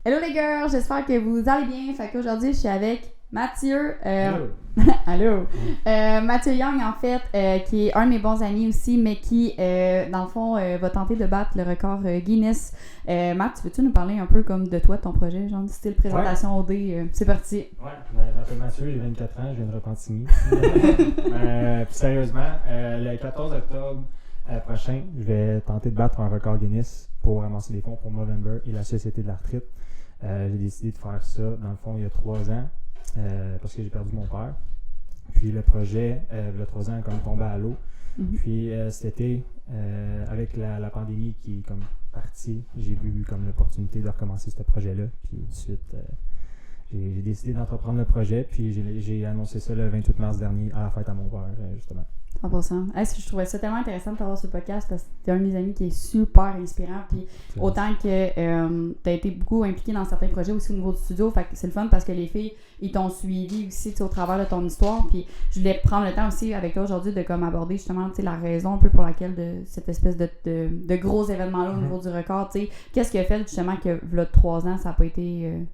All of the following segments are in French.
Hello les girls, j'espère que vous allez bien. Fait qu'aujourd'hui, je suis avec Mathieu. Allô. Allô. Mathieu Young, en fait, qui est un de mes bons amis aussi, mais qui, dans le fond, va tenter de battre le record Guinness. Matt, veux-tu nous parler un peu comme de toi, de ton projet, genre style présentation OD? C'est parti. Ouais, je m'appelle Mathieu, j'ai 24 ans, je viens de Repentigny. Plus sérieusement, le 14 octobre prochain, je vais tenter de battre un record Guinness pour ramasser des fonds pour Movember et la Société de la retraite. J'ai décidé de faire ça, dans le fond, il y a 3 ans, parce que j'ai perdu mon père. Puis le projet, il y a 3 ans, est comme tombé à l'eau. Mm-hmm. Puis cet été, avec la pandémie qui est comme partie, j'ai vu comme l'opportunité de recommencer ce projet-là. Puis tout de suite, j'ai décidé d'entreprendre le projet. Puis j'ai annoncé ça le 28 mars dernier à la fête à mon père, justement. 100%. Je trouvais ça tellement intéressant de t'avoir sur le podcast parce que t'es un de mes amis qui est super inspirant. Puis autant que t'as été beaucoup impliqué dans certains projets aussi au niveau du studio. Fait que c'est le fun parce que les filles, ils t'ont suivi aussi au travers de ton histoire. Puis je voulais prendre le temps aussi avec toi aujourd'hui de comme aborder justement la raison un peu pour laquelle de cette espèce de gros événement-là au niveau du record. T'sais. Qu'est-ce qui a fait justement que là, 3 ans, ça n'a pas été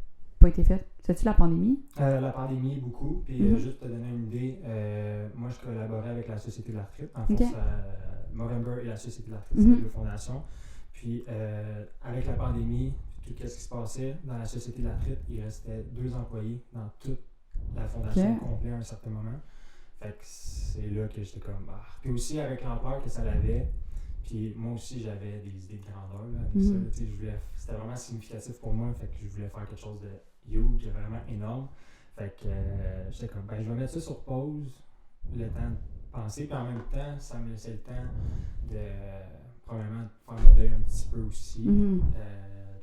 fait? C'est-tu la pandémie? La pandémie, beaucoup. Puis juste pour te donner une idée, moi je collaborais avec la Société de la retraite. En fait, Movember et la Société de la retraite, c'est les deux fondations. Puis avec la pandémie, tout ce qui se passait dans la Société de la retraite, il restait 2 employés dans toute la fondation complète à un certain moment. Fait que c'est là que j'étais comme... Puis aussi avec l'ampleur que ça avait, puis moi aussi j'avais des idées de grandeur là, avec ça. C'était vraiment significatif pour moi, fait que je voulais faire quelque chose de huge, vraiment énorme. Fait que j'étais comme, je vais mettre ça sur pause, le temps de penser, puis en même temps, ça me laissait le temps de probablement faire mon deuil un petit peu aussi, de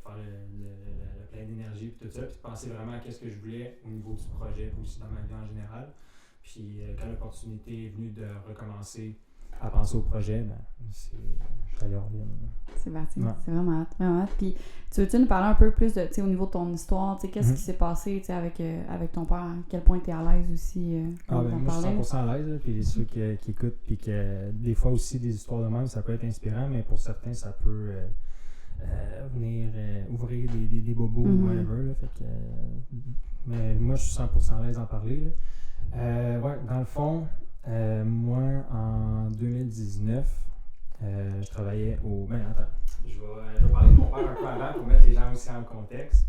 faire le plein d'énergie, puis tout ça, puis de penser vraiment à ce que je voulais au niveau du projet, puis aussi dans ma vie en général. Puis quand l'opportunité est venue de recommencer à penser au projet, je suis allé hors ligne. C'est parti, c'est vraiment hâte, vraiment hâte. Puis, tu veux-tu nous parler un peu plus de, au niveau de ton histoire, qu'est-ce qui s'est passé avec ton père, à quel point tu es à l'aise aussi moi, je suis 100% à l'aise, puis ceux qui écoutent, puis que des fois aussi des histoires de même, ça peut être inspirant, mais pour certains, ça peut venir ouvrir des bobos ou whatever. Là, fait que, mais moi, je suis 100% à l'aise d'en parler. Là. Dans le fond, moi, en 2019, je travaillais au... je vais parler de mon père un peu avant pour mettre les gens aussi en contexte.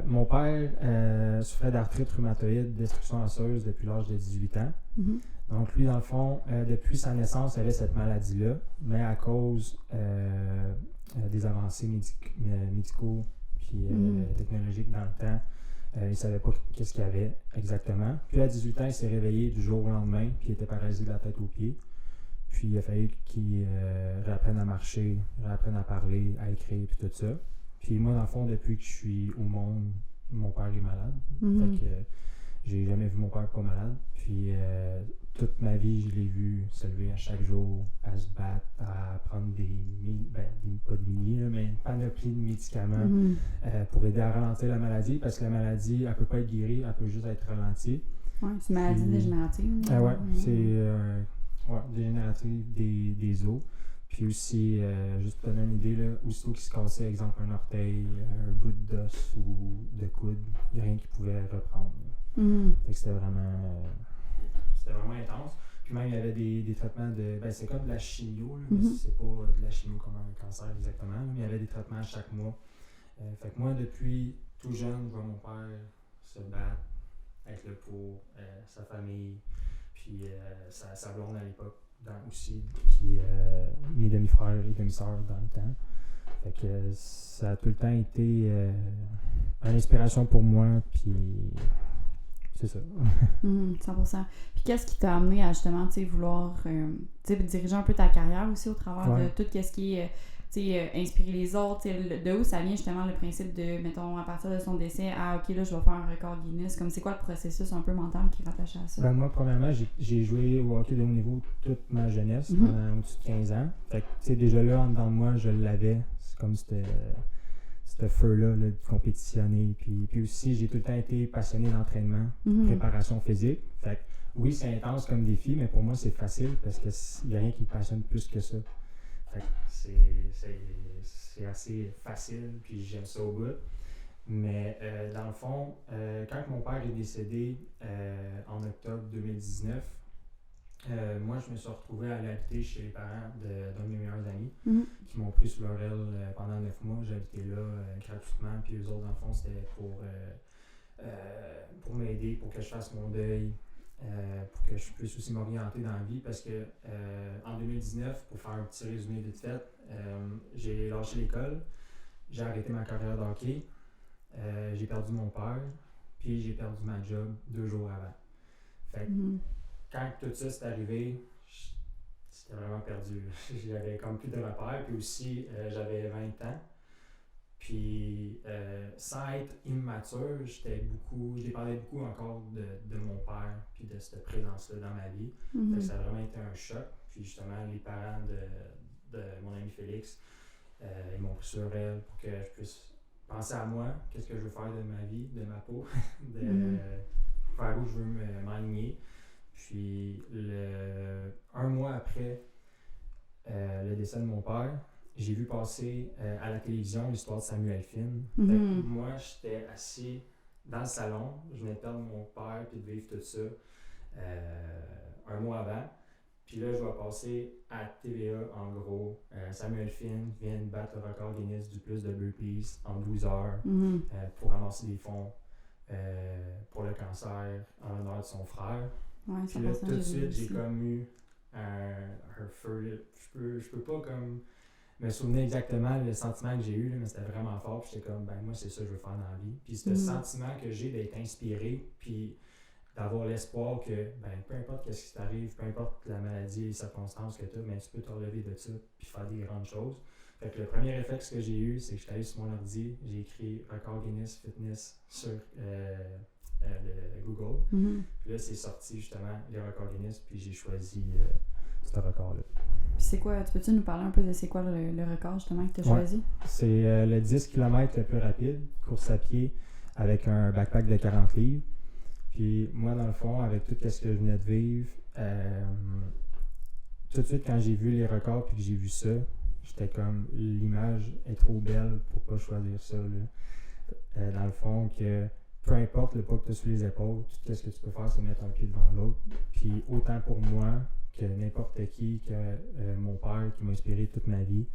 Mon père souffrait d'arthrite rhumatoïde, destruction osseuse depuis l'âge de 18 ans. Donc lui, dans le fond, depuis sa naissance, il avait cette maladie-là, mais à cause des avancées médicaux puis technologiques dans le temps, il ne savait pas qu'est-ce qu'il y avait exactement. Puis à 18 ans, il s'est réveillé du jour au lendemain, puis il était paralysé de la tête aux pieds. Puis il a fallu qu'il réapprenne à marcher, réapprenne à parler, à écrire, puis tout ça. Puis moi, dans le fond, depuis que je suis au monde, mon père est malade. Fait que j'ai jamais vu mon père pas malade. Puis toute ma vie, je l'ai vu se lever à chaque jour, à se battre, à prendre pas des milliers, là, mais une panoplie de médicaments pour aider à ralentir la maladie, parce que la maladie, elle peut pas être guérie, elle peut juste être ralentie. Oui, c'est une maladie dégénérative. C'est dégénérative des os. Puis aussi, juste pour donner une idée, là, aussitôt qu'il se cassait, exemple, un orteil, un bout d'os ou de coude, il n'y a rien qui pouvait reprendre. Fait que c'était vraiment intense. Puis même, il y avait des traitements de... c'est comme de la chimio, là, mais c'est pas de la chimio comme un cancer exactement, là, mais il y avait des traitements chaque mois. Fait que moi, depuis tout jeune, je vois mon père se battre, être là pour sa famille, puis sa blonde à l'époque aussi, puis mes demi-frères et demi-sœurs dans le temps. Fait que ça a tout le temps été une inspiration pour moi, puis c'est ça. 100%. Puis qu'est-ce qui t'a amené à justement vouloir diriger un peu ta carrière aussi au travers de tout ce qui est inspirer les autres, de où ça vient justement le principe de, mettons, à partir de son décès, OK, là, je vais faire un record Guinness, comme c'est quoi le processus un peu mental qui est rattaché à ça? Moi, premièrement, j'ai joué au hockey de haut niveau toute ma jeunesse, pendant au-dessus de 15 ans. Fait que, tu sais, déjà là, en dedans de moi, je l'avais, c'est comme ce feu-là de compétitionner. Puis aussi, j'ai tout le temps été passionné d'entraînement, préparation physique. Fait que, oui, c'est intense comme défi, mais pour moi, c'est facile parce qu'il n'y a rien qui me passionne plus que ça. Fait que c'est assez facile, puis j'aime ça au bout. Mais dans le fond, quand mon père est décédé en octobre 2019, moi je me suis retrouvé à aller habiter chez les parents d'un de mes meilleurs amis qui m'ont pris sous leur aile pendant 9 mois. J'habitais là gratuitement, puis eux autres, dans le fond, c'était pour m'aider, pour que je fasse mon deuil, pour que je puisse aussi m'orienter dans la vie, parce que en 2019, pour faire un petit résumé vite fait, j'ai lâché l'école, j'ai arrêté ma carrière de hockey, j'ai perdu mon père, puis j'ai perdu ma job 2 jours avant. Fait que quand tout ça s'est arrivé, c'était vraiment perdu. J'avais comme plus de repères, puis aussi j'avais 20 ans. Puis sans être immature, j'ai parlé beaucoup encore de mon père, puis de cette présence-là dans ma vie. Fait que ça a vraiment été un choc. Puis justement, les parents de mon ami Félix, ils m'ont pris sur elle pour que je puisse penser à moi, qu'est-ce que je veux faire de ma vie, de ma peau, vers où je veux m'aligner. Puis un mois après le décès de mon père, j'ai vu passer à la télévision l'histoire de Samuel Finn. Fait que moi, j'étais assis dans le salon, je venais de perdre mon père puis de vivre tout ça un mois avant. Puis là, je vais passer à TVA, en gros. Samuel Finn vient de battre le record Guinness du plus de burpees en 12 heures pour ramasser des fonds pour le cancer en l'honneur de son frère. Ouais, puis là, tout de suite, j'ai comme eu un feu. Je peux pas comme me souvenir exactement le sentiment que j'ai eu, là, mais c'était vraiment fort. Puis j'étais comme, ben moi, c'est ça que je veux faire dans la vie. Puis ce sentiment que j'ai d'être inspiré, puis d'avoir l'espoir que, ben peu importe ce qui t'arrive, peu importe la maladie, les circonstances que tu as, ben, tu peux te relever de ça, puis faire des grandes choses. Fait que le premier réflexe que j'ai eu, c'est que j'étais allé sur mon ordi, j'ai écrit record Guinness Fitness sur le Google. Puis là, c'est sorti justement les records Guinness, puis j'ai choisi ce record-là. Puis c'est quoi, tu peux-tu nous parler un peu de c'est quoi le record justement que tu as choisi? C'est le 10 km le plus rapide, course à pied, avec un backpack de 40 livres. Puis moi, dans le fond, avec tout ce que je venais de vivre, tout de suite quand j'ai vu les records puis que j'ai vu ça, j'étais comme, l'image est trop belle pour pas choisir ça, là. Dans le fond, que peu importe le poids que tu as sur les épaules, tout ce que tu peux faire, c'est mettre un pied devant l'autre. Puis autant pour moi que n'importe qui, que mon père qui m'a inspiré toute ma vie,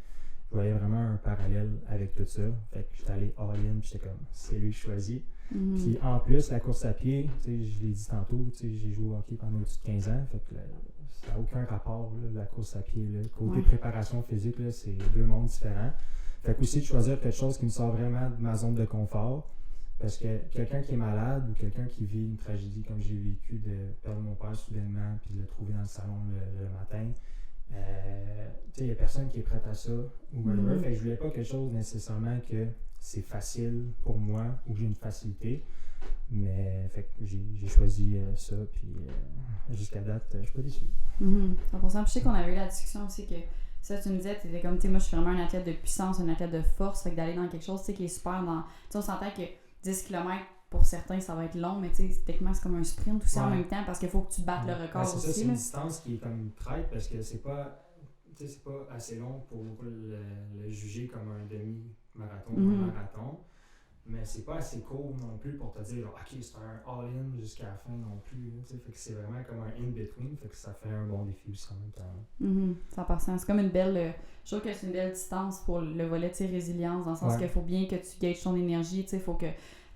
je voyais vraiment un parallèle avec tout ça. Fait que j'étais allé all-in, puis j'étais comme, c'est lui que je choisis. Puis en plus, la course à pied, je l'ai dit tantôt, j'ai joué au hockey pendant au-dessus de 15 ans, fait que ça n'a aucun rapport, là, la course à pied. Là. Côté préparation physique, là, c'est 2 mondes différents. Fait que aussi de choisir quelque chose qui me sort vraiment de ma zone de confort. Parce que quelqu'un qui est malade ou quelqu'un qui vit une tragédie comme j'ai vécu de perdre mon père soudainement puis de le trouver dans le salon le matin, il n'y a personne qui est prêt à ça ou whatever. Fait que je voulais pas quelque chose nécessairement que c'est facile pour moi ou que j'ai une facilité. Mais fait que j'ai choisi ça, puis jusqu'à date, je suis pas déçu. 100%. Je sais qu'on avait eu la discussion aussi que ça, tu me disais, tu étais comme, tu sais, moi je suis vraiment un athlète de puissance, un athlète de force, fait que d'aller dans quelque chose qui est super dans. Tu sais, on s'entend que 10 km pour certains, ça va être long, mais tu sais, techniquement, c'est comme un sprint aussi en même temps parce qu'il faut que tu battes le record c'est aussi. Ça, c'est une distance qui est comme traite parce que c'est pas assez long pour le juger comme un demi-marathon ou un marathon, mais c'est pas assez court non plus pour te dire, ok, c'est un all-in jusqu'à la fin non plus. Fait que c'est vraiment comme un in-between, fait que ça fait un bon défi aussi en même temps. 100%. C'est comme une belle. Je trouve que c'est une belle distance pour le volet de résilience, dans le sens qu'il faut bien que tu gages ton énergie, il faut que.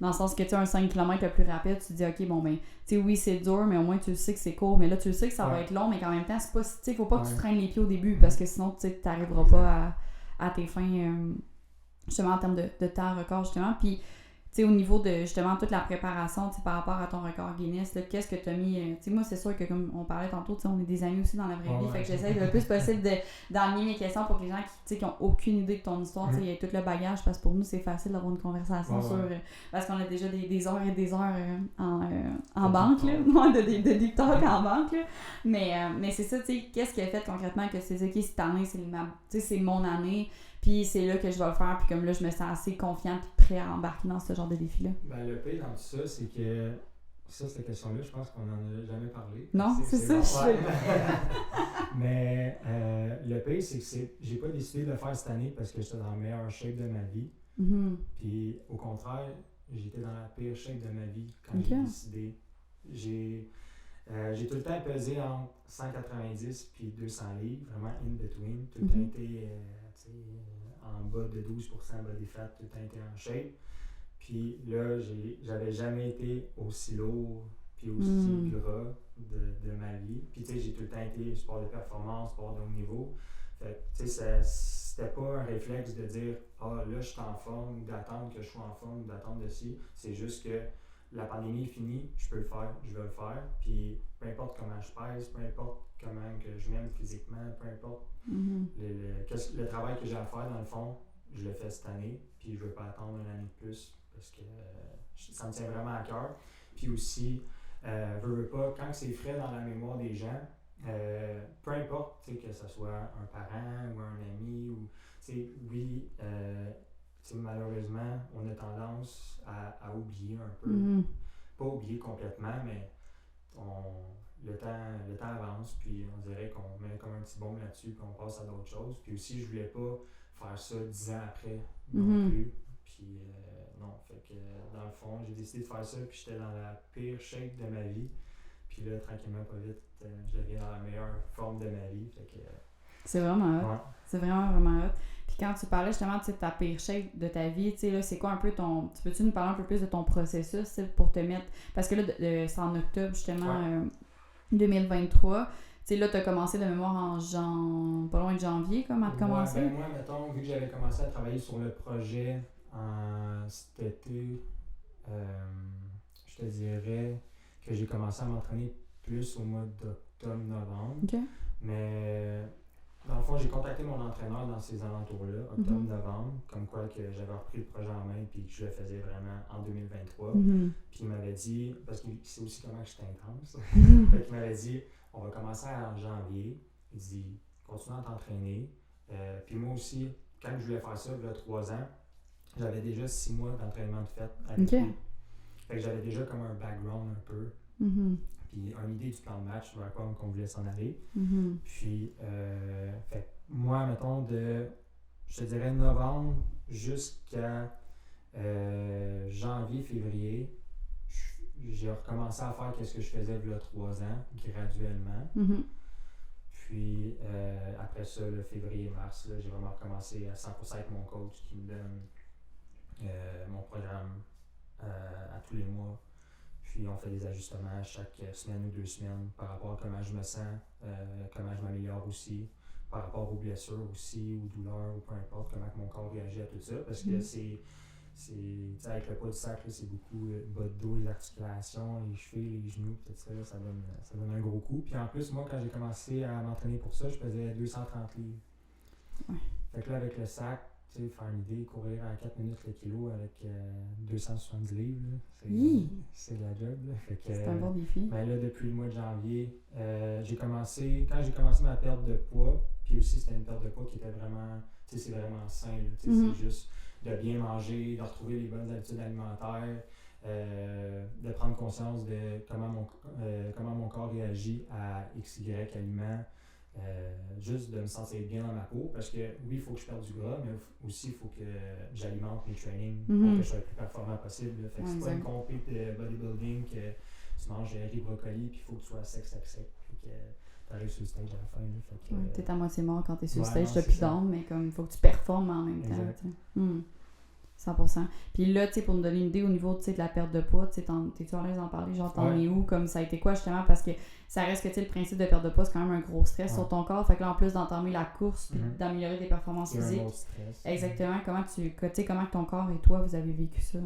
Dans le sens que tu as un 5 km le plus rapide, tu te dis, ok, bon, ben, tu sais, oui, c'est dur, mais au moins tu le sais que c'est court, mais là, tu le sais que ça va être long, mais qu'en même temps, c'est pas. Tu sais, faut pas que tu traînes les pieds au début, parce que sinon, tu n'arriveras pas à tes fins, justement, en termes de temps record, justement. Puis, tu sais, au niveau de, justement, toute la préparation, tu sais, par rapport à ton record Guinness, là, qu'est-ce que tu as mis. Tu sais, moi, c'est sûr que, comme on parlait tantôt, tu sais, on est des amis aussi dans la vraie vie, fait que j'essaie le plus possible d'enligner mes questions pour que les gens qui ont aucune idée de ton histoire, tu sais, il y ait tout le bagage, parce que pour nous, c'est facile d'avoir une conversation sur. Parce qu'on a déjà des heures et des heures en banque, là, de deep talk en banque, là. Mais c'est ça, tu sais, qu'est-ce qui a fait concrètement que c'est ok, cette année, c'est mon année. Puis c'est là que je vais le faire, puis comme là, je me sens assez confiante et prêt à embarquer dans ce genre de défi-là. Ben, le pire dans tout ça, c'est que Ça, cette question-là, je pense qu'on n'en a jamais parlé. Non, c'est ça, bon. Mais le pire, c'est que j'ai pas décidé de le faire cette année parce que j'étais dans la meilleure shape de ma vie. Mm-hmm. Puis au contraire, j'étais dans la pire shape de ma vie quand j'ai décidé. J'ai tout le temps pesé entre 190 puis 200 livres, vraiment in between. Tout le temps été en bas de 12% body fat, tout le temps été en shape. Puis là, j'avais jamais été aussi lourd puis aussi gras de ma vie. Puis tu sais, j'ai tout le temps été sport de performance, sport de haut niveau. Fait tu sais, c'était pas un réflexe de dire « Ah, là, je suis en forme » ou d'attendre que je sois en forme ou d'attendre de ci. C'est juste que la pandémie est finie, je peux le faire, je vais le faire. Puis peu importe comment je pèse, peu importe comment que je m'aime physiquement, peu importe le travail que j'ai à faire dans le fond, je le fais cette année. Puis je veux pas attendre une année de plus parce que ça me tient vraiment à cœur. Puis aussi, veux pas, quand c'est frais dans la mémoire des gens, peu importe que ce soit un parent ou un ami, ou oui, malheureusement, on a tendance à oublier un peu. Pas oublier complètement, mais le temps avance, puis on dirait qu'on met comme un petit baume là-dessus, puis on passe à d'autres choses. Puis aussi, je voulais pas faire ça 10 ans après non plus. Puis non, fait que dans le fond, j'ai décidé de faire ça, puis j'étais dans la pire shape de ma vie. Puis là, tranquillement, pas vite, je deviens dans la meilleure forme de ma vie. Fait que, c'est vraiment hot. Ouais. C'est vraiment, vraiment hot. Puis quand tu parlais justement de ta pire shape de ta vie, tu sais, là, c'est quoi un peu ton... Peux-tu nous parler un peu plus de ton processus pour te mettre... Parce que là, c'est en octobre, justement, 2023. Tu sais, là, tu as commencé de mémoire pas loin de janvier, comme à te commencer. Ben moi, mettons, vu que j'avais commencé à travailler sur le projet cet été, je te dirais que j'ai commencé à m'entraîner plus au mois d'octobre-novembre. Okay. Mais dans le fond, j'ai contacté mon entraîneur dans ces alentours-là, octobre-novembre, comme quoi que j'avais repris le projet en main puis que je le faisais vraiment en 2023. Puis il m'avait dit, parce qu'il sait aussi comment j'étais intense, fait qu'il m'avait dit, on va commencer en janvier. Il dit, continue à t'entraîner. Puis moi aussi, quand je voulais faire ça, il y a 3 ans, j'avais déjà 6 mois d'entraînement de fait avec lui. Fait que j'avais déjà comme un background un peu. Puis une idée du plan de match vers quoi on voulait s'en aller. Puis, fait moi, mettons, je te dirais novembre jusqu'à janvier, février, j'ai recommencé à faire ce que je faisais il y a 3 ans, graduellement. Puis, après ça, le février-mars, j'ai vraiment recommencé à 100% avec mon coach qui me donne mon programme à tous les mois. Puis on fait des ajustements chaque semaine ou 2 semaines par rapport à comment je me sens, comment je m'améliore aussi, par rapport aux blessures aussi, aux douleurs, ou peu importe, comment mon corps réagit à tout ça. Parce que c'est avec le poids du sac, là, c'est beaucoup le bas de dos, les articulations, les chevilles, les genoux, tout ça, là, ça donne un gros coup. Puis en plus, moi, quand j'ai commencé à m'entraîner pour ça, je pesais 230 livres. Ouais. Fait que là, avec le sac, tu sais, faire une idée, courir à 4 minutes le kilo avec 270 livres, là, c'est de la job. Là. Fait que, c'est un bon défi. Ben là, depuis le mois de janvier, quand j'ai commencé ma perte de poids, puis aussi c'était une perte de poids qui était vraiment, tu sais, c'est vraiment sain, là, tu sais, c'est juste de bien manger, de retrouver les bonnes habitudes alimentaires, de prendre conscience de comment mon corps réagit à XY aliments. Juste de me sentir bien dans ma peau parce que oui, il faut que je perde du gras, mais aussi il faut que j'alimente mes trainings pour que je sois le plus performant possible. Fait que c'est pas une compé de bodybuilding que tu manges riz, brocoli puis il faut que tu sois sec. Fait que t'arrives sur le stage à la fin. Là, fait que, t'es à moitié mort quand t'es sur le stage, t'as plus d'âme, mais comme il faut que tu performes en même temps. 100%. Puis là, tu sais, pour nous donner une idée au niveau de la perte de poids, t'es-tu à l'aise d'en parler? Genre, t'en es où? Comme ça a été quoi, justement? Parce que ça reste que, tu sais, le principe de perte de poids, c'est quand même un gros stress sur ton corps. Fait que là, en plus d'entamer la course puis d'améliorer tes performances physiques. Un autre stress. Exactement. Comment ton corps et toi, vous avez vécu ça?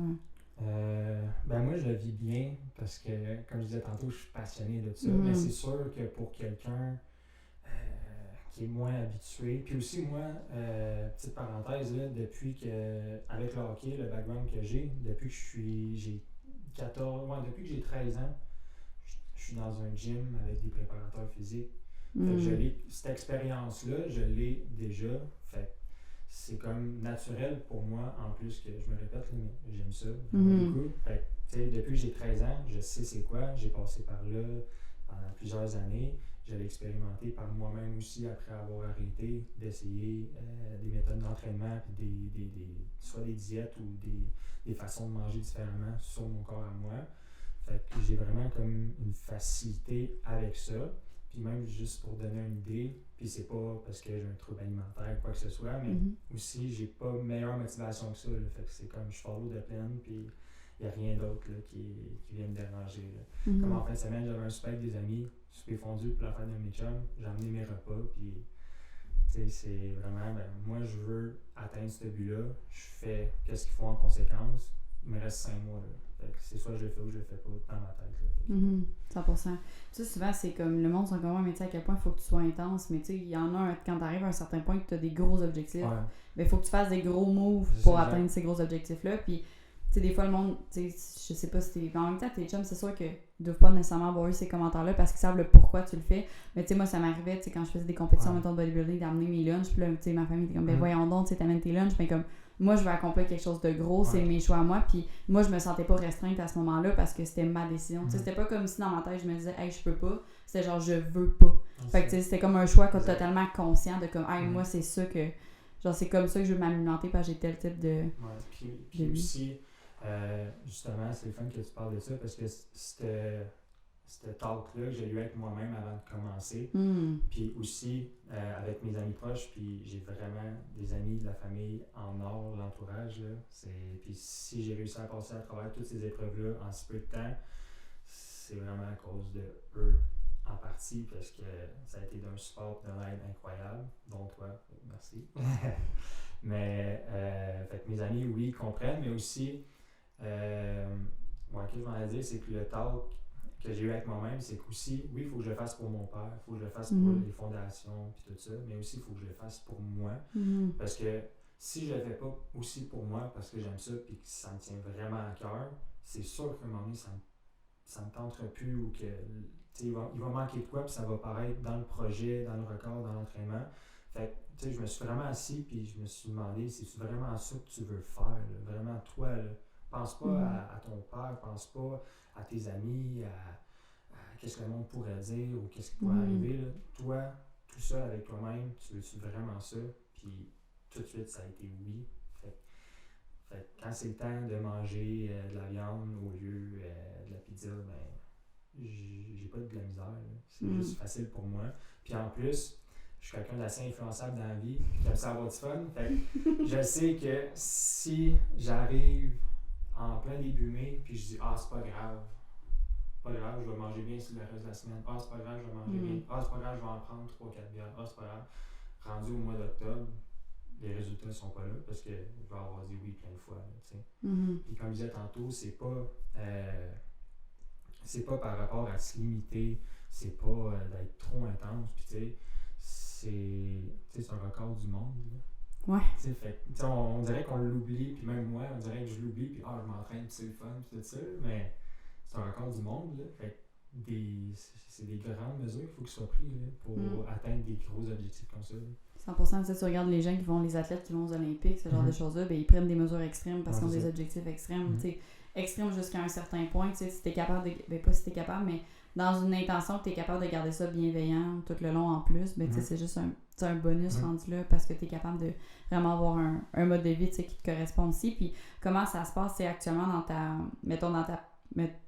Ben moi, je le vis bien parce que, comme je disais tantôt, je suis passionné de ça. Mais c'est sûr que pour quelqu'un qui est moins habitué. Puis aussi, moi, petite parenthèse, là, depuis que, avec le hockey, le background que j'ai, depuis que j'ai 13 ans, je suis dans un gym avec des préparateurs physiques. Fait que cette expérience-là, je l'ai déjà. Fait c'est comme naturel pour moi, en plus que je me répète, là, mais j'aime ça beaucoup. Fait depuis que j'ai 13 ans, je sais c'est quoi. J'ai passé par là pendant plusieurs années. Je l'ai expérimenté par moi-même aussi après avoir arrêté d'essayer des méthodes d'entraînement, puis soit des diètes ou des façons de manger différemment sur mon corps à moi. Fait que j'ai vraiment comme une facilité avec ça. Puis même juste pour donner une idée, puis c'est pas parce que j'ai un trouble alimentaire ou quoi que ce soit, mais aussi j'ai pas meilleure motivation que ça. Là. Fait que c'est comme je follow de pleine, puis il n'y a rien d'autre là, qui vient me déranger. Là. Comme en fin de semaine, j'avais un souper avec des amis, souper fondu pour la fête de mes chums, j'ai amené mes repas, puis c'est vraiment, moi je veux atteindre ce but-là, je fais qu'est-ce qu'il faut en conséquence, il me reste 5 mois. Là. Fait que c'est soit je le fais ou je le fais pas dans ma tête. Là. 100%. Ça, souvent, c'est comme le monde sont comme, mais tu sais, à quel point il faut que tu sois intense. Mais tu sais, il y en a quand tu arrives à un certain point que tu as des gros objectifs, il faut que tu fasses des gros moves pour atteindre ces gros objectifs-là. Puis, tu sais, des fois, le monde, tu sais, je sais pas si t'es. En même temps, tes chums, c'est sûr qu'ils doivent pas nécessairement avoir eu ces commentaires-là parce qu'ils savent le pourquoi tu le fais. Mais tu sais, moi, ça m'arrivait, tu sais, quand je faisais des compétitions, mettons, de bodybuilding, d'amener mes lunchs. Puis là, tu sais, ma famille était comme, voyons donc, tu sais, t'amènes tes lunchs. Mais comme, moi, je veux accomplir quelque chose de gros, c'est mes choix à moi. Puis moi, je me sentais pas restreinte à ce moment-là parce que c'était ma décision. Tu sais, c'était pas comme si dans ma tête, je me disais, hey, je peux pas. C'était genre, je veux pas. Fait que tu sais, c'était comme un choix totalement conscient de comme, hey, moi, c'est ça que. Genre, c'est comme ça que je veux m'alimenter parce que j'ai tel type de. Ouais, puis aussi, justement, c'est le fun que tu parles de ça parce que cette talk-là que j'ai eu avec moi-même avant de commencer. Puis aussi avec mes amis proches, puis j'ai vraiment des amis de la famille en or, l'entourage. Là, puis si j'ai réussi à passer à travers toutes ces épreuves-là en si peu de temps, c'est vraiment à cause de eux en partie parce que ça a été d'un support, d'un aide incroyable, dont toi, merci. Mais fait que mes amis, oui, comprennent, mais aussi, ce que je m'en ai dit, c'est que le talk que j'ai eu avec moi-même, c'est qu'aussi, oui, il faut que je le fasse pour mon père, il faut que je le fasse pour les fondations puis tout ça, mais aussi il faut que je le fasse pour moi. Parce que si je le fais pas aussi pour moi, parce que j'aime ça puis que ça me tient vraiment à cœur, c'est sûr qu'à un moment donné, ça me tentera plus ou que il va manquer de quoi puis ça va paraître dans le projet, dans le record, dans l'entraînement. Fait que je me suis vraiment assis puis je me suis demandé, c'est vraiment ça que tu veux faire, là, vraiment toi, là. Pense pas à ton père, pense pas à tes amis, à qu'est-ce que le monde pourrait dire ou qu'est-ce qui pourrait arriver. Là. Toi, tout seul avec toi-même, tu veux-tu vraiment ça? Puis tout de suite, ça a été oui. Fait quand c'est le temps de manger de la viande au lieu de la pizza, ben j'ai pas de la misère. Là. C'est juste facile pour moi. Puis en plus, je suis quelqu'un d'assez influençable dans la vie, puis j'aime ça avoir du fun. Fait que je sais que si j'arrive en plein début mai, puis je dis c'est pas grave, je vais manger bien sur le reste de la semaine, c'est pas grave, je vais manger bien, c'est pas grave, je vais en prendre 3-4 bières, c'est pas grave. Rendu au mois d'octobre, les résultats sont pas là parce que je vais avoir dit oui plein de fois. Puis comme je disais tantôt, c'est pas par rapport à se limiter, c'est pas d'être trop intense, puis tu sais, c'est un record du monde. Là. Ouais. Fait, on dirait qu'on l'oublie, puis même moi, on dirait que je l'oublie, puis je m'entraîne, puis c'est le fun, puis tout ça, mais c'est un record du monde, là. Fait c'est des grandes mesures qu'il faut qu'ils soient pris là, pour atteindre des gros objectifs comme ça. Là. 100%, tu regardes les gens qui vont, les athlètes qui vont aux Olympiques, ce genre de choses-là, ben, ils prennent des mesures extrêmes parce qu'ils ont des objectifs extrêmes. Extrêmes jusqu'à un certain point, si t'es capable de. Ben, pas si t'es capable, mais dans une intention que t'es capable de garder ça bienveillant tout le long en plus, ben, c'est juste un bonus rendu là parce que t'es capable de vraiment avoir un mode de vie qui te correspond aussi. Puis comment ça se passe actuellement dans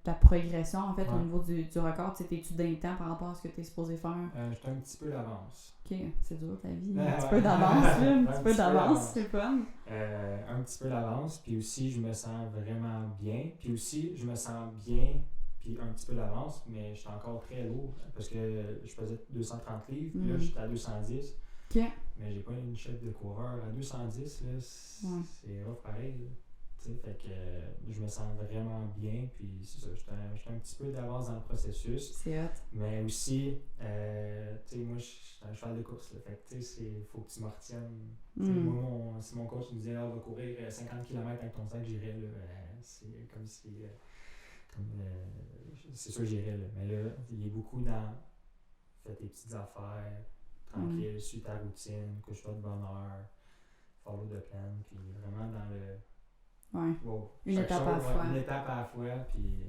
ta progression en fait au niveau du record, t'es-tu d'un temps par rapport à ce que t'es supposé faire? J'étais un petit peu d'avance. Ok, c'est dur ta vie. Un petit peu d'avance, là. Un petit peu d'avance, c'est fun. Un petit peu d'avance, puis aussi je me sens vraiment bien. Puis aussi je me sens bien, puis un petit peu d'avance, mais je suis encore très lourd parce que je faisais 230 livres, puis là je suis à 210. Ok. Mais j'ai pas une chef de coureur. À 210, là, c'est rough pareil. Là. Fait que je me sens vraiment bien, puis c'est ça, j'étais un petit peu d'avance dans le processus. C'est hot. Mais aussi, moi, je suis un cheval de course, là, fait que il faut que tu me retiennes. Moi, si mon coach me disait, on va courir 50 km avec ton sac, j'irais, là, c'est comme si, c'est sûr, j'irais, là. Mais là, il est beaucoup dans, fais tes petites affaires, tranquille, suis ta routine, couche-toi de bonne heure, follow the plan, puis vraiment dans le Ouais. Bon, Une chaque étape à la chose, fois. Une étape à la fois, puis...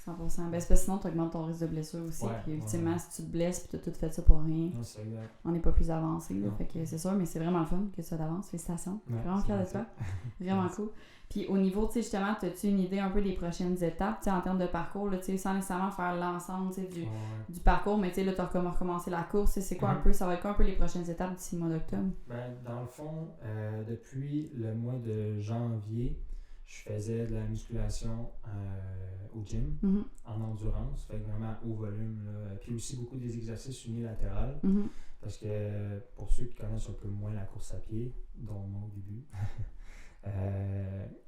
100%. Ben, c'est parce que sinon, tu augmentes ton risque de blessure aussi. Ouais, Puis, ultimement, ouais. si tu te blesses puis tu as tout fait ça pour rien, Non, c'est exact. on n'est pas plus avancé. Là, Non. fait que c'est sûr, mais c'est vraiment le fun que ça t'avance. Félicitations. Ouais, Vraiment c'est fière de gentil. toi. Vraiment Merci. cool. Puis au niveau, tu sais, justement, as-tu une idée un peu des prochaines étapes, tu sais, en termes de parcours, là, tu sais, sans nécessairement faire l'ensemble, tu sais, Ouais. du parcours, mais tu sais, là, tu as recommencé la course, tu sais, c'est quoi un Mhm. peu, ça va être quoi un peu les prochaines étapes d'ici le mois d'octobre? Ben, dans le fond, depuis le mois de janvier, je faisais de la musculation au gym, Mhm. en endurance, fait que vraiment haut volume, là. Puis aussi beaucoup des exercices unilatérales, Mhm. parce que pour ceux qui connaissent un peu moins la course à pied, dont moi au début,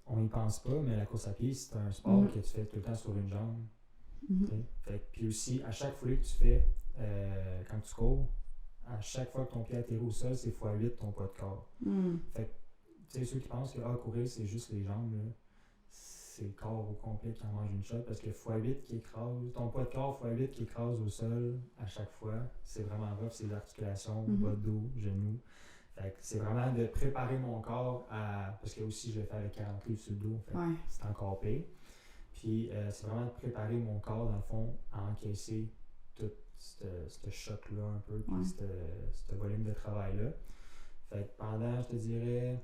on n'y pense pas, mais la course à pied, c'est un sport Mhm. que tu fais tout le temps sur une jambe. Mhm. t'sais. Fait que, puis aussi, à chaque foulée que tu fais, quand tu cours, à chaque fois que ton pied atterrit au sol, c'est x8 ton poids de corps. Mhm. Fait que, tu sais, ceux qui pensent que courir, c'est juste les jambes, là, c'est le corps au complet qui en mange une shot, parce que x8 qui écrase, ton poids de corps x8 qui écrase au sol à chaque fois, c'est vraiment rough, c'est les articulations, Mhm. bas de dos, genoux. Fait que c'est vraiment de préparer mon corps à. Parce que aussi, je le fais avec 40 livres sur le dos, fait que Ouais. c'est encore pire. Puis c'est vraiment de préparer mon corps, dans le fond, à encaisser tout ce choc-là un peu, puis Ouais. ce volume de travail-là. Fait que pendant, je te dirais,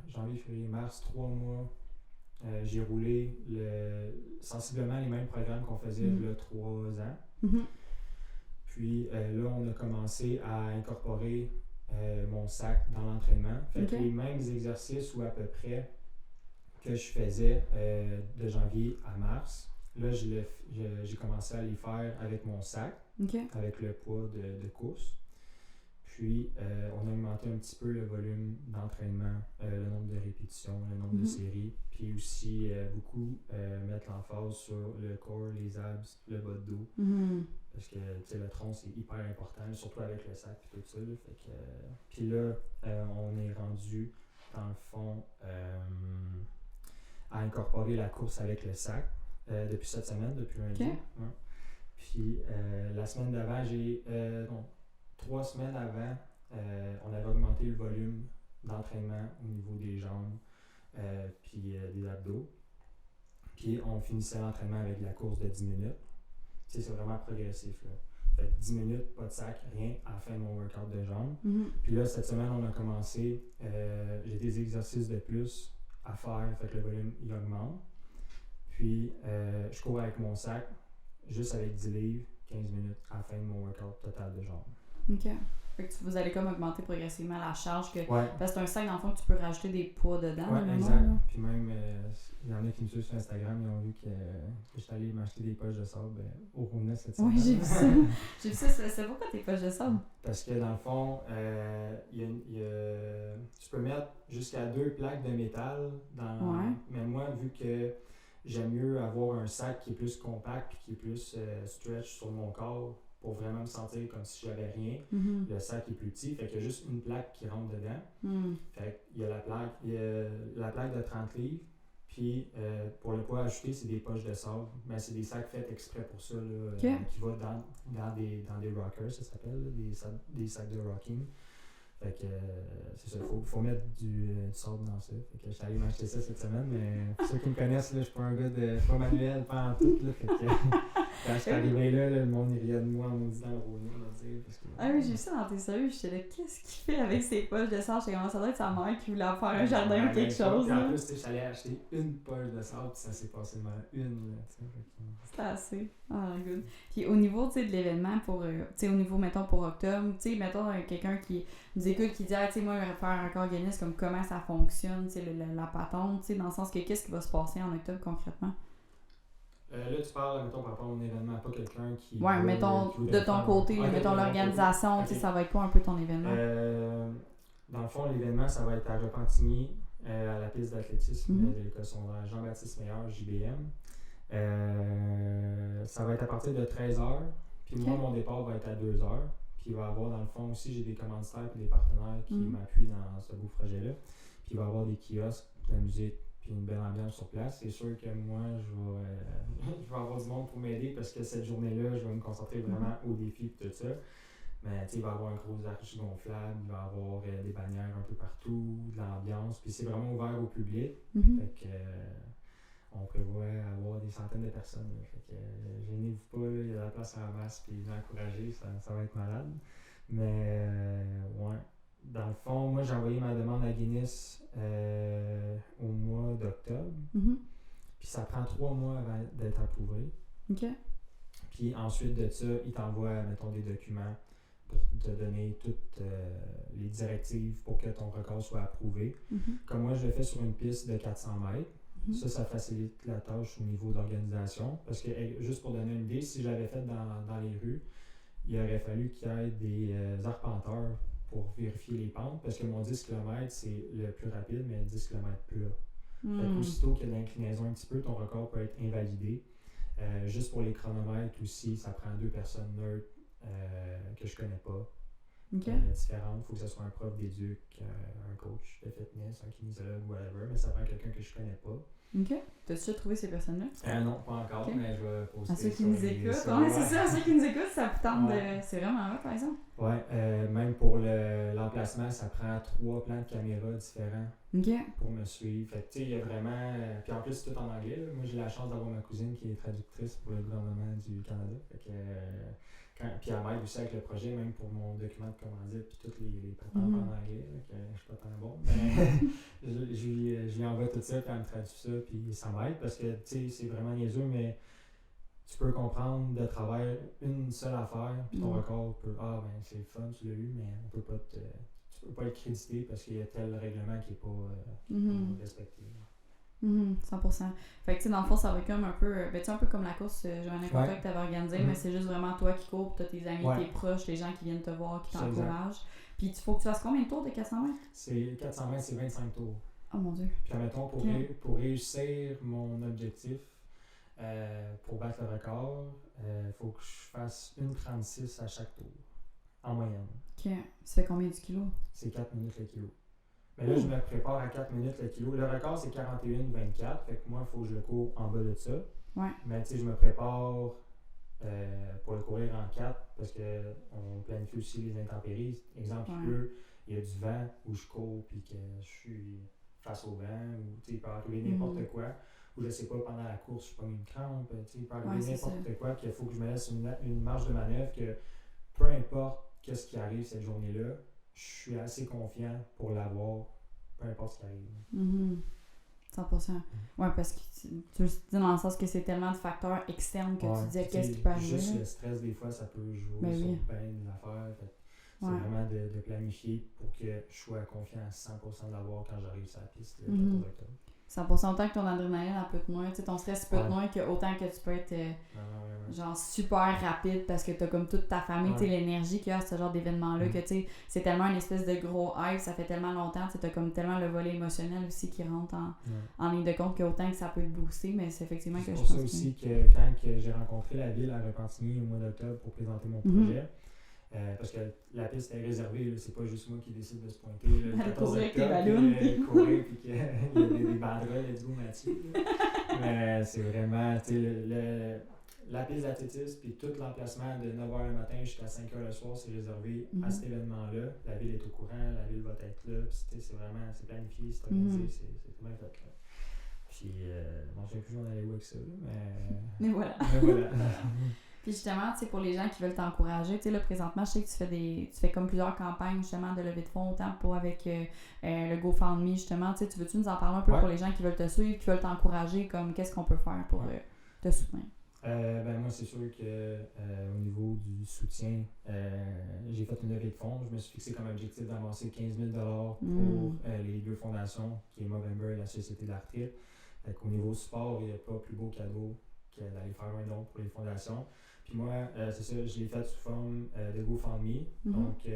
janvier, février, mars, 3 mois, j'ai roulé sensiblement les mêmes programmes qu'on faisait il y a 3 ans. Mhm. Puis là, on a commencé à incorporer mon sac dans l'entraînement. Fait que Ok. les mêmes exercices ou à peu près que je faisais de janvier à mars, là, j'ai commencé à les faire avec mon sac, Ok. avec le poids de course. Puis, on a augmenté un petit peu le volume d'entraînement, le nombre de répétitions, le nombre de Mhm. séries. Puis aussi, beaucoup mettre l'emphase sur le corps, les abs, le bas de dos. Mhm. Parce que le tronc, c'est hyper important, surtout avec le sac et tout ça. Là, fait que, puis là, on est rendu, dans le fond, à incorporer la course avec le sac depuis cette semaine, depuis lundi. Ok. Ouais. Puis la semaine d'avant, non, 3 semaines avant, on avait augmenté le volume d'entraînement au niveau des jambes puis des abdos. Puis on finissait l'entraînement avec la course de 10 minutes. Tu sais, c'est vraiment progressif, là. Fait que 10 minutes, pas de sac, rien à la fin de mon workout de jambes. Mhm. Puis là, cette semaine, on a commencé, j'ai des exercices de plus à faire, fait que le volume, il augmente. Puis, je cours avec mon sac, juste avec 10 livres, 15 minutes à la fin de mon workout total de jambes. Ok. Fait que vous allez comme augmenter progressivement la charge que. Ouais. Parce que c'est un sac, dans le fond, que tu peux rajouter des poids dedans. Ouais, normalement, exact. là. Puis même, il y en a qui me suivent sur Instagram, ils ont vu que je suis allé m'acheter des poches de sable au Roumnet cette semaine. Oui, j'ai vu ça. J'ai vu ça. C'est pourquoi tes poches de sable? Parce que dans le fond, tu peux mettre jusqu'à 2 plaques de métal dans. Ouais. Mais moi, vu que j'aime mieux avoir un sac qui est plus compact et qui est plus stretch sur mon corps pour vraiment me sentir comme si j'avais rien, Mhm. le sac est plus petit, fait qu'il y a juste une plaque qui rentre dedans. Mhm. Fait qu'il y a la plaque de 30 livres. Puis pour le poids ajouté, c'est des poches de sable. Mais c'est des sacs faits exprès pour ça, là, Ok. qui vont dans des rockers, ça s'appelle, là, des sacs de rocking. Fait que c'est ça, il faut mettre du sable dans ça. Fait que j'étais allé m'acheter ça cette semaine, mais pour ceux qui me connaissent, là, je suis pas un gars je suis pas manuel, pas en tout. Là, fait que quand je suis arrivé là, le monde il riait de moi en me disant le Rhône, on va dire. Parce que, Ah oui, j'ai vu ça dans tes stories. J'étais là, qu'est-ce qu'il fait avec ses poches de sable? J'étais comme, ça doit être sa mère qui voulait en faire un jardin ou quelque chose. Puis en Là. plus, tu sais, j'allais acheter une poche de sable, puis ça s'est passé devant une. Là, tu sais, fait que, C'était assez. Ah, good. Puis au niveau, tu sais, de l'événement pour, tu sais, au niveau, mettons, pour octobre, tu sais, mettons, quelqu'un qui nous écoute, qui dit, ah, tu sais, moi, faire un corps Guinness, comme comment ça fonctionne, tu sais, la patente, tu sais, dans le sens que qu'est-ce qui va se passer en octobre concrètement? là, tu parles, mettons, par rapport à un événement, pas quelqu'un qui. Ouais, mettons, de ton côté, là, mettons, l'organisation, tu sais, ça va être quoi un peu ton événement? Dans le fond, l'événement, ça va être à Repentigny, à la piste d'athlétisme de l'école secondaire Jean-Baptiste Meilleur, JBM. Ça va être à partir de 13h. Puis moi, mon départ va être à 2h. Puis il va y avoir, dans le fond aussi, j'ai des commanditaires et des partenaires qui m'appuient dans ce beau projet-là. Puis il va y avoir des kiosques, de la musique, puis une belle ambiance sur place. C'est sûr que moi, je vais avoir du monde pour m'aider parce que cette journée-là, je vais me concentrer vraiment au défi et tout ça. Mais il va y avoir un gros arche gonflable, il va y avoir des bannières un peu partout, de l'ambiance, puis c'est vraiment ouvert au public. Fait que on prévoit avoir des centaines de personnes. Là. Fait que gênez-vous pas, il y a de la place à la masse, puis encourager, ça va être malade. Mais ouais, dans le fond, moi j'ai envoyé ma demande à Guinness au mois d'octobre. Puis ça prend 3 mois avant d'être approuvé. OK. Puis ensuite de ça, ils t'envoient, mettons, des documents pour te donner toutes les directives pour que ton record soit approuvé. Comme moi, je le fais sur une piste de 400 mètres. Ça facilite la tâche au niveau d'organisation. Parce que, juste pour donner une idée, si je l'avais fait dans les rues, il aurait fallu qu'il y ait des arpenteurs pour vérifier les pentes. Parce que mon 10 km, c'est le plus rapide, mais 10 km plat. Fait qu'aussitôt qu'il y a de l'inclinaison un petit peu, ton record peut être invalidé. Juste pour les chronomètres aussi, ça prend 2 personnes neutres que je connais pas. Différentes. Il faut que ce soit un prof d'éduc, un coach de fitness, un kinésiologue, whatever, mais ça prend quelqu'un que je connais pas. OK. T'as-tu déjà trouvé ces personnes-là? Non, pas encore, mais je vais poster. À ceux qui nous écoutent. C'est ça, à ceux qui nous écoutent, ça vous tente de. C'est vraiment vrai, par exemple. Ouais, même pour l'emplacement, ça prend 3 plans de caméra différents pour me suivre. Fait que, tu sais, il y a vraiment. Puis en plus, c'est tout en anglais. Là. Moi, j'ai la chance d'avoir ma cousine qui est traductrice pour le gouvernement du Canada. Fait que. Puis elle m'aide aussi avec le projet, même pour mon document de commandite, puis toutes les patentes en anglais, que je suis pas tant bon. Mais je lui envoie tout ça, puis elle me traduit ça, puis ça m'aide parce que, tu sais, c'est vraiment niaiseux, mais tu peux comprendre de travers une seule affaire, puis ton record peut, c'est le fun, tu l'as eu, mais on peut pas tu peux pas être crédité parce qu'il y a tel règlement qui est pas respecté. 100%. Fait que tu sais, dans le fond, ça va comme un peu, un peu comme la course Joanna Conta que tu avais organisée, mais c'est juste vraiment toi qui cours, puis tu as tes amis, tes proches, les gens qui viennent te voir, qui t'encouragent. Puis il faut que tu fasses combien de tours de 400 mètres? C'est 400 mètres, c'est 25 tours. Oh mon Dieu. Puis admettons, pour réussir mon objectif, pour battre le record, il faut que je fasse 1,36 à chaque tour, en moyenne. OK. Ça fait combien du kilo? C'est 4 minutes le kilo. Mais là, je me prépare à 4 minutes le kilo. Le record, c'est 41,24. Fait que moi, il faut que je le cours en bas de ça. Ouais. Mais tu sais, je me prépare pour le courir en 4 parce qu'on planifie aussi les intempéries. Exemple, il y a du vent où je cours puis que je suis face au vent ou tu sais, il peut arriver n'importe quoi. Ou je sais pas, pendant la course, je prends une crampe. Tu sais, il peut arriver n'importe quoi qu'il faut que je me laisse une marge de manœuvre que peu importe qu'est-ce qui arrive cette journée-là, je suis assez confiant pour l'avoir, peu importe ce qui arrive. 100%. Ouais, parce que tu le dis dans le sens que c'est tellement de facteurs externes que tu disais qu'est-ce qui peut arriver. Juste le stress, des fois, ça peut jouer sur bien de l'affaire. C'est vraiment de planifier pour que je sois confiant à 100% de l'avoir quand j'arrive sur la piste le 14 octobre. 100%, autant que ton adrénaline peut te moins, ton stress peut te moins, autant que tu peux être genre super rapide parce que t'as comme toute ta famille, l'énergie qu'il y a à ce genre d'événement-là, que c'est tellement une espèce de gros hype, ça fait tellement longtemps, t'as comme tellement le volet émotionnel aussi qui rentre en ligne de compte qu'autant que ça peut te booster, mais c'est effectivement que je pense. C'est pour ça aussi que quand j'ai rencontré la ville à Repentigny au mois d'octobre pour présenter mon projet, parce que la piste est réservée, là, c'est pas juste moi qui décide de se pointer le 14 octobre, courir puis qu'il y a des banderoles, let's go Mathieu. Mais c'est vraiment, tu sais, la piste d'athlétisme puis tout l'emplacement de 9h le matin jusqu'à 5h le soir, c'est réservé à cet événement-là. La ville est au courant, la ville va être là, puis c'est vraiment, c'est planifié, c'est organisé, c'est bien fait là. Puis, je sais plus où on allait où avec ça, mais voilà. Puis justement, tu sais, pour les gens qui veulent t'encourager, tu sais, là, présentement, je sais que tu fais comme plusieurs campagnes, justement, de levée de fonds, autant avec le GoFundMe, justement, tu sais, tu veux-tu nous en parler un peu pour les gens qui veulent te suivre, qui veulent t'encourager, comme, qu'est-ce qu'on peut faire pour te soutenir? Moi, c'est sûr que au niveau du soutien, j'ai fait une levée de fonds. Je me suis fixé comme objectif d'avancer 15 000 $ pour les 2 fondations, qui est Movember et la Société d'arthrite. Fait qu'au niveau support, il n'y a pas plus beau cadeau que d'aller faire un don pour les fondations. Puis moi, c'est ça, je l'ai fait sous forme de GoFundMe. Donc,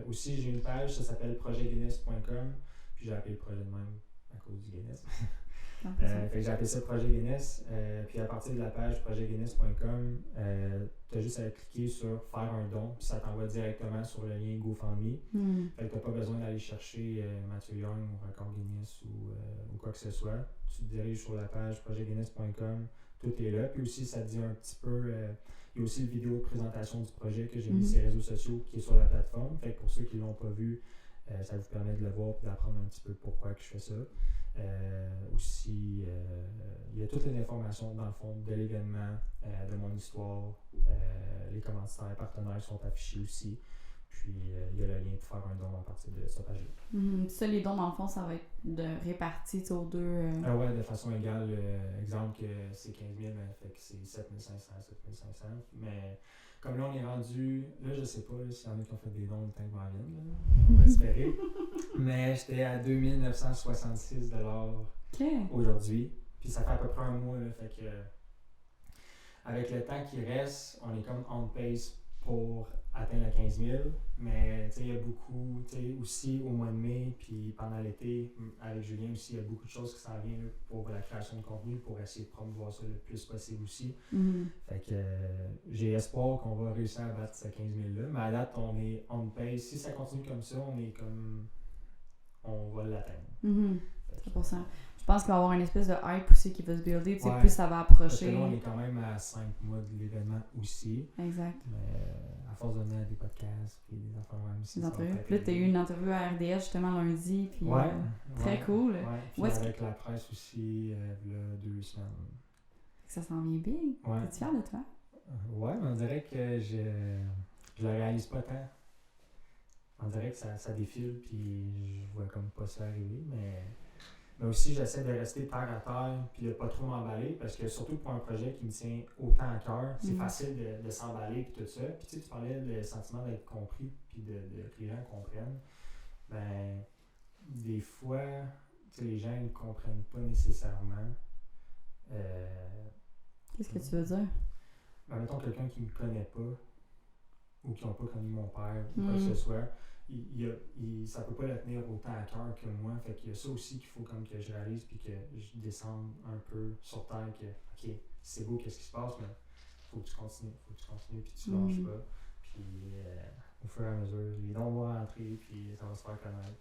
aussi, j'ai une page, ça s'appelle projetguinness.com. Puis j'ai appelé le projet de même à cause du Guinness. Fait que j'ai appelé ça Projet Guinness. Puis à partir de la page projetguinness.com, tu as juste à cliquer sur faire un don, puis ça t'envoie directement sur le lien GoFundMe. Fait que tu n'as pas besoin d'aller chercher Mathieu Young ou Record Guinness ou quoi que ce soit. Tu te diriges sur la page projetguinness.com, tout est là. Puis aussi, ça te dit un petit peu. Il y a aussi une vidéo de présentation du projet que j'ai mis sur les réseaux sociaux qui est sur la plateforme. Fait que pour ceux qui ne l'ont pas vu, ça vous permet de le voir et d'apprendre un petit peu pourquoi que je fais ça. Aussi, il y a toutes les informations dans le fond de l'événement, de mon histoire. Les commanditaires partenaires sont affichés aussi. Puis il y a le lien pour faire un don à partir de cette page-là. Ça, les dons, dans le fond, ça va être réparti aux deux. Ah ouais, de façon égale. Exemple que c'est 15 000, mais fait que c'est 7 500, 7 500. Mais comme là, on est rendu. Là, je sais pas s'il y en a qui ont fait des dons le temps que m'en vienne. On va espérer. Mais j'étais à 2 966 $ aujourd'hui. Puis ça fait à peu près un mois. Là, fait que avec le temps qui reste, on est comme on pace pour atteindre la 15 000. Mais il y a beaucoup, aussi au mois de mai, puis pendant l'été, avec Julien aussi, il y a beaucoup de choses qui s'en viennent là, pour la création de contenu, pour essayer de promouvoir ça le plus possible aussi. Fait que j'ai espoir qu'on va réussir à battre ces 15 000 là. Mais à date, on est on pace. Si ça continue comme ça, on va l'atteindre. 100%. Je pense qu'il va y avoir une espèce de hype aussi qui va se builder, plus ça va approcher. Parce que là, on est quand même à 5 mois de l'événement aussi. Exact. Mais à force de donner des podcasts et des affaires même aussi. Puis là, tu as eu une interview à RDS justement lundi. Puis, très cool. Puis avec la presse aussi, il y a 2 semaines. Ça s'en vient bien. Es-tu fier de toi? Ouais, mais on dirait que je le réalise pas tant. On dirait que ça défile, puis je vois comme pas ça arriver, mais aussi j'essaie de rester terre à terre, puis de pas trop m'emballer, parce que surtout pour un projet qui me tient autant à cœur, c'est facile de s'emballer, puis tout ça. Puis tu parlais du sentiment d'être compris, puis que les gens comprennent. Ben, des fois, les gens ne comprennent pas nécessairement. Qu'est-ce que tu veux dire? Ben, mettons quelqu'un qui ne me connaît pas, ou qui n'ont pas connu mon père, ou quoi que ce soit, ça peut pas le tenir autant à cœur que moi. Fait qu'il y a ça aussi qu'il faut comme que je réalise, puis que je descende un peu sur terre, que ok, c'est beau, qu'est-ce qui se passe, mais faut que tu continues, puis tu lâches pas. Puis au fur et à mesure, les dons vont rentrer, puis ça va se faire connaître.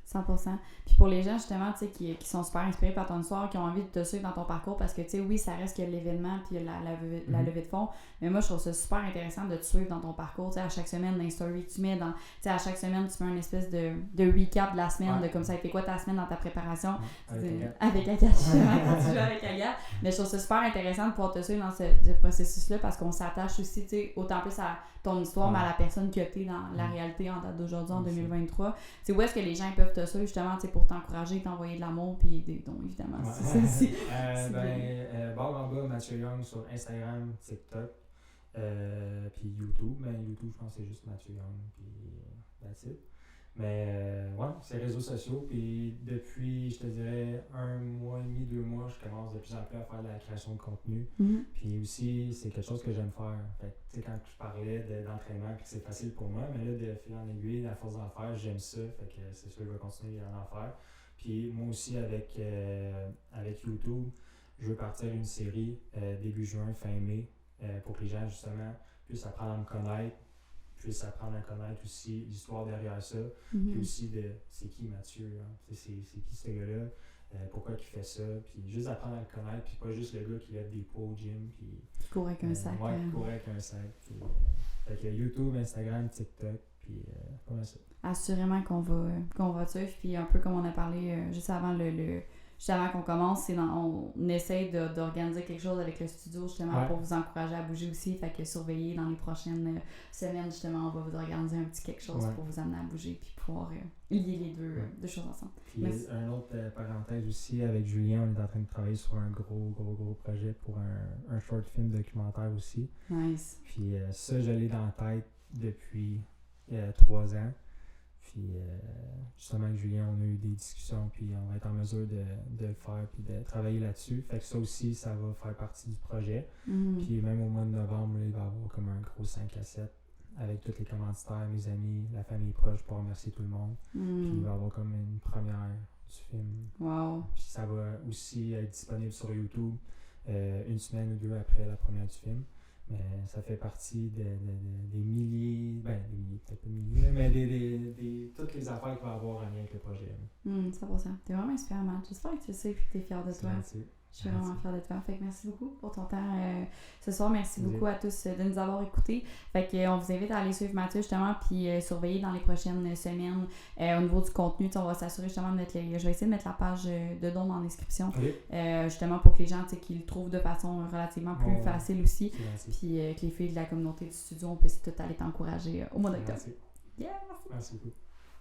100%. Puis pour les gens, justement, tu sais, qui sont super inspirés par ton histoire, qui ont envie de te suivre dans ton parcours, parce que, tu sais, oui, ça reste que l'événement puis la levée de fonds, mais moi, je trouve ça super intéressant de te suivre dans ton parcours, tu sais, à chaque semaine, dans les stories que tu mets, tu sais, à chaque semaine, tu fais une espèce de recap de la semaine, de comme ça a été quoi ta semaine dans ta préparation. Avec Agathe, justement, quand tu joues avec Agathe. Mais je trouve ça super intéressant de pouvoir te suivre dans ce processus-là, parce qu'on s'attache aussi, tu sais, autant plus à ton histoire, mais à la personne que tu es dans la réalité en date d'aujourd'hui, en 2023. C'est où est-ce que les gens peuvent te suivre, justement, pour t'encourager, t'envoyer de l'amour, puis des dons, évidemment. C'est ça aussi. Barre en bas, Mathieu Young sur Instagram, TikTok, puis YouTube. Mais YouTube, je pense que c'est juste Mathieu Young, puis that's it. Mais c'est les réseaux sociaux, puis depuis, je te dirais, 1 mois et demi, 2 mois, je commence de plus en plus à faire de la création de contenu. Puis aussi, c'est quelque chose que j'aime faire. Fait tu sais, quand je parlais d'entraînement, puis que c'est facile pour moi, mais là, de fil en aiguille, à force d'en faire, j'aime ça. Fait que c'est sûr que je vais continuer à en faire. Puis moi aussi, avec YouTube, je veux partir une série début juin, fin mai, pour que les gens, justement, puissent apprendre à me connaître, puissent apprendre à connaître aussi l'histoire derrière ça, puis aussi de c'est qui Mathieu, hein? C'est qui ce gars-là, pourquoi il fait ça, puis juste apprendre à le connaître, puis pas juste le gars qui lève des poids au gym, puis qui court avec un sac. Ouais, qui court avec un sac. Puis, fait que YouTube, Instagram, TikTok, puis pas mal ça. Assurément qu'on va suivre, puis un peu comme on a parlé juste avant juste avant qu'on commence, on essaie d'organiser quelque chose avec le studio justement pour vous encourager à bouger aussi. Fait que surveillez dans les prochaines semaines, justement, on va vous organiser un petit quelque chose pour vous amener à bouger puis pouvoir lier les deux choses ensemble. Puis un autre parenthèse aussi, avec Julien, on est en train de travailler sur un gros projet pour un short film documentaire aussi. Nice. Puis ça, je l'ai dans la tête depuis 3 ans. Puis justement avec Julien, on a eu des discussions, puis on va être en mesure de le faire, puis de travailler là-dessus. Fait que ça aussi, ça va faire partie du projet. Puis même au mois de novembre, là, il va y avoir comme un gros 5 à 7 avec tous les commanditaires, mes amis, la famille proche pour remercier tout le monde. Puis il va y avoir comme une première du film. Wow. Puis ça va aussi être disponible sur YouTube une semaine ou deux après la première du film. Mais ça fait partie des milliers, peut-être pas des milliers, mais toutes les affaires qu'il va y avoir en lien avec le projet. 100%. T'es vraiment inspirant, Matt. J'espère que tu le sais et que t'es fier de toi. Merci. Je suis vraiment fière de toi. Fait que merci beaucoup pour ton temps ce soir. Merci beaucoup à tous de nous avoir écoutés. Fait que on vous invite à aller suivre Mathieu justement puis surveiller dans les prochaines semaines au niveau du contenu. On va s'assurer justement de mettre je vais essayer de mettre la page de don en description justement pour que les gens qu'ils le trouvent de façon relativement plus facile aussi. Puis que les filles de la communauté du studio on puisse tout aller t'encourager au mois d'octobre. Merci. Yeah, merci beaucoup.